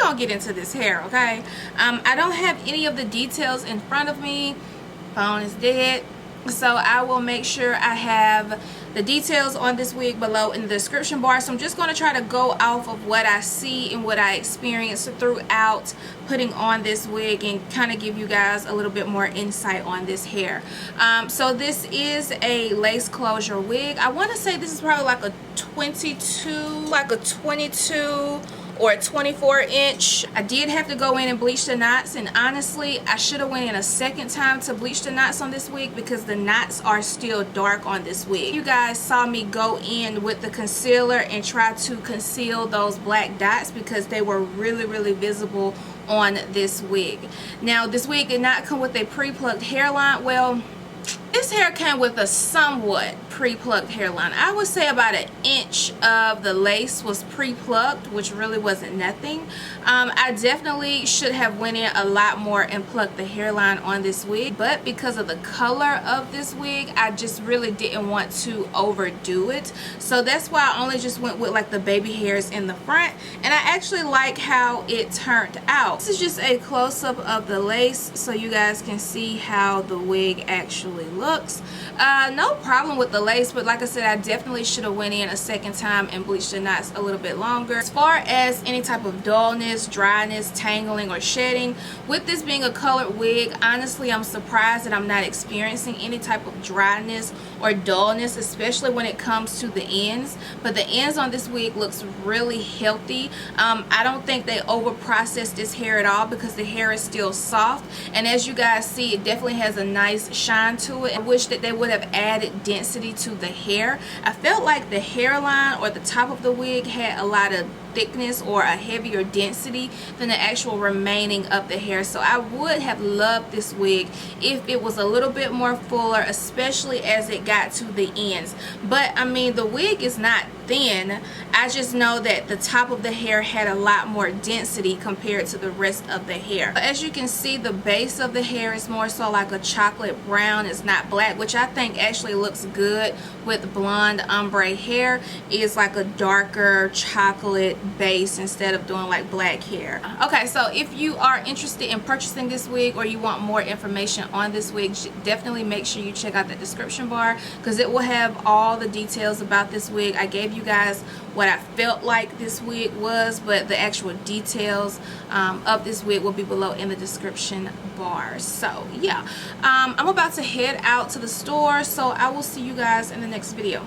gonna get into this hair, okay? I don't have any of the details in front of me. Phone is dead. So I will make sure I have the details on this wig below in the description bar. So I'm just going to try to go off of what I see and what I experienced throughout putting on this wig and kind of give you guys a little bit more insight on this hair. So this is a lace closure wig. I want to say this is probably like a 22 or a 24 inch. I did have to go in and bleach the knots, and honestly I should have went in a second time to bleach the knots on this wig because the knots are still dark on this wig. You guys saw me go in with the concealer and try to conceal those black dots because they were really visible on this wig. Now this wig did not come with a pre-plucked hairline. Well, this hair came with a somewhat pre-plucked hairline. I would say about an inch of the lace was pre-plucked, which really wasn't nothing. I definitely should have went in a lot more and plucked the hairline on this wig, but because of the color of this wig, I just really didn't want to overdo it. So that's why I only just went with like the baby hairs in the front, and I actually like how it turned out. This is just a close-up of the lace so you guys can see how the wig actually looks. No problem with the lace, but like I said, I definitely should have went in a second time and bleached the knots a little bit longer. As far as any type of dullness, dryness, tangling, or shedding, with this being a colored wig, honestly I'm surprised that I'm not experiencing any type of dryness or dullness, especially when it comes to the ends. But the ends on this wig looks really healthy. I don't think they over processed this hair at all because the hair is still soft, and as you guys see, it definitely has a nice shine to it. I wish that they would have added density to the hair. I felt like the hairline or the top of the wig had a lot of thickness or a heavier density than the actual remaining of the hair. So I would have loved this wig if it was a little bit more fuller, especially as it got to the ends. But I mean, the wig is not thin. I just know that the top of the hair had a lot more density compared to the rest of the hair. As you can see, the base of the hair is more so like a chocolate brown. It's not black, which I think actually looks good with blonde ombre hair. It's like a darker chocolate base instead of doing like black hair. Okay, so if you are interested in purchasing this wig or you want more information on this wig, definitely make sure you check out the description bar because it will have all the details about this wig. I gave you guys what I felt like this wig was, but the actual details of this wig will be below in the description bar. So yeah, I'm about to head out to the store, so I will see you guys in the next video.